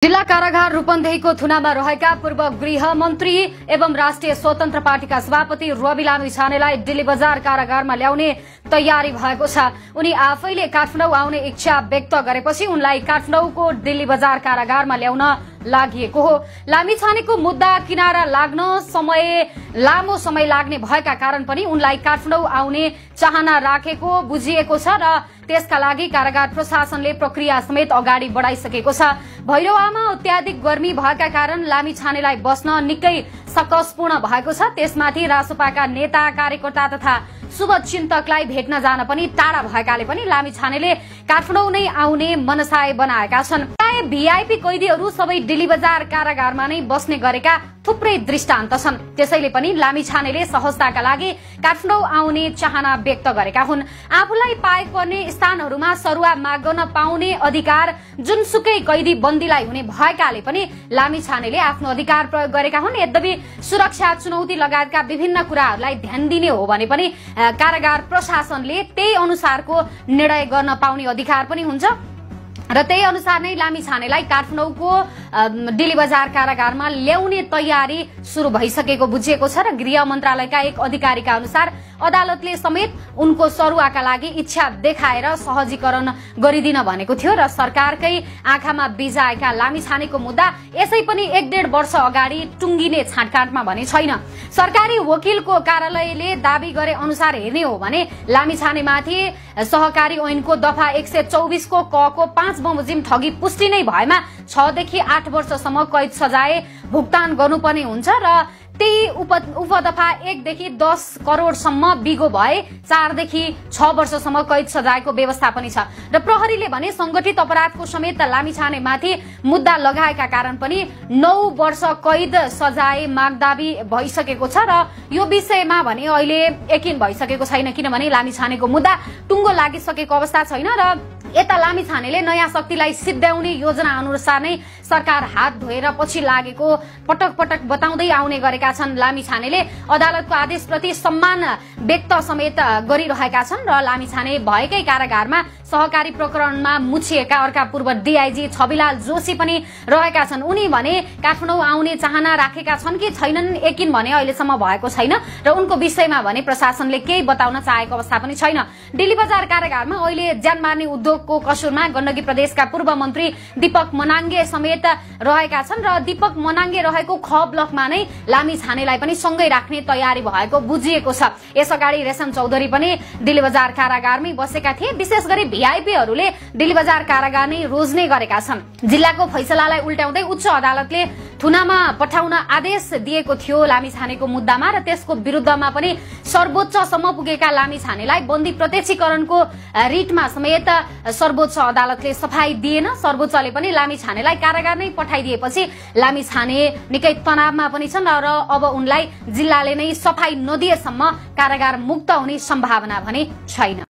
जिल्ला कारागार रूपन्देहीको थुनामा रहेका पूर्व गृह मन्त्री एवं राष्ट्रिय स्वतन्त्र पार्टीका सभापति रवि लामिछानेलाई दिल्ली बजार कारागारमा ल्याउने तयारी भएको छ। उनी आफैले काठमाडौँ आउने इच्छा व्यक्त गरेपछि उनलाई काठमाडौँको दिल्ली बजार कारागारमा ल्याउन लागिएको हो। लामिछानेको मुद्दा किनारा लाग्न लामो समय लाग्ने भएका कारण पनि उनलाई काठमाडौँ आउने चाहना राखेको बुझिएको छ र त्यसका लागि कारागार प्रशासनले प्रक्रिया समेत अगाडि बढाइसकेको छ। भैरवामा अत्याधिक गर्मी भएका कारण लामिछानेलाई बस्न निकै सकसपूर्ण भएको छ। त्यसमाथि रासोपाका नेता कार्यकर्ता तथा शुभचिन्तकलाई भेट्न जान पनि टाढा भएकाले पनि लामिछानेले काठमाडौँ नै आउने मनसाय बनाएका छन्। भिआईपी कैदीहरू सबै दिल्ली बजार कारागारमा नै बस्ने गरेका थुप्रै दृष्टान्त छन्। त्यसैले पनि लामिछानेले सहजताका लागि काठमाडौँ आउने चाहना व्यक्त गरेका हुन्। आफूलाई पाए पर्ने स्थानहरूमा सरुवा माग्न पाउने अधिकार जुनसुकै कैदी बन्दीलाई हुने भएकाले पनि लामिछानेले आफ्नो अधिकार प्रयोग गरेका हुन्। यद्यपि सुरक्षा चुनौती लगायतका विभिन्न कुराहरूलाई ध्यान दिने हो भने पनि कारागार प्रशासनले त्यही अनुसारको निर्णय गर्न पाउने अधिकार पनि हुन्छ र त्यही अनुसार नै लामिछानेलाई काठमाडौँको दिल्ली बजार कारागारमा ल्याउने तयारी सुरु भइसकेको बुझिएको छ र गृह मन्त्रालयका एक अधिकारीका अनुसार अदालतले समेत उनको सरुवाका लागि इच्छा देखाएर सहजीकरण गरिदिन भनेको थियो र सरकारकै आँखामा बिजाएका लामिछानेको मुद्दा यसै पनि 1.5 वर्ष अगाडि टुङ्गिने छाँटकाँटमा भने छैन। सरकारी वकिलको कार्यालयले दावी गरे अनुसार हेर्ने हो भने लामिछानेमाथि सहकारी ऐनको दफा 124 को क को 5 बमोजिम ठगी पुष्टि नै भएमा 6 देखि 8 वर्षसम्म कैद सजाय भुक्तान गर्नुपर्ने हुन्छ र त्यही उपदफा 1 देखि 10 करोडसम्म बिगो भए 4 देखि 6 वर्षसम्म कैद सजायको व्यवस्था पनि छ र प्रहरीले भने संगठित अपराधको समेत लामिछानेमाथि मुद्दा लगाएका कारण पनि 9 वर्ष कैद सजाय मागदाबी भइसकेको छ र यो विषयमा भने अहिले यकिन भइसकेको छैन, किनभने लामिछानेको मुद्दा टुङ्गो लागिसकेको अवस्था छैन र यता लामिछानेले नयाँ शक्तिलाई सिद्ध्याउने योजना अनुसार नै सरकार हात धोएर पछि लागेको पटक पटक बताउँदै आउने गरेका छन्। लामिछानेले अदालतको आदेशप्रति सम्मान व्यक्त समेत गरिरहेका छन् र लामिछाने भएकै कारागारमा सहकारी प्रकरणमा मुछिएका अर्का पूर्व डीआईजी छविलाल जोशी पनि रहेका छन्। उनी भने काठमाडौँ आउने चाहना राखेका छन् कि छैनन् यकिन भने अहिलेसम्म भएको छैन र उनको विषयमा भने प्रशासनले केही बताउन चाहेको अवस्था पनि छैन। दिल्ली बजार कारागारमा अहिले ज्यान मार्ने उद्योगको कसुरमा गण्डकी प्रदेशका पूर्व मन्त्री दीपक मनाङ्गे समेत रहेका छन् र दीपक मनाङ्गे रहेको ख ब्लकमा नै लामिछानेलाई पनि सँगै राख्ने तयारी भएको बुझिएको छ। यसअगाडि रेशम चौधरी पनि दिल्ली बजार कारागारमै बसेका थिए। विशेष गरी भिआईपीहरूले दिल्ली बजार कारागार नै रोज्ने गरेका छन्। जिल्लाको फैसलालाई उल्ट्याउँदै उच्च अदालतले थुनामा पठाउन आदेश दिएको थियो लामिछानेको मुद्दामा र त्यसको विरुद्धमा पनि सर्वोच्चसम्म पुगेका लामिछानेलाई बन्दी प्रत्यक्षीकरणको रिटमा समेत सर्वोच्च अदालतले सफाई दिएन। सर्वोच्चले पनि लामिछानेलाई कारागार नै पठाइदिएपछि लामिछाने निकै तनावमा पनि छन् र अब उनलाई जिल्लाले नै सफाई नदिएसम्म कारागार मुक्त हुने सम्भावना भने छैन।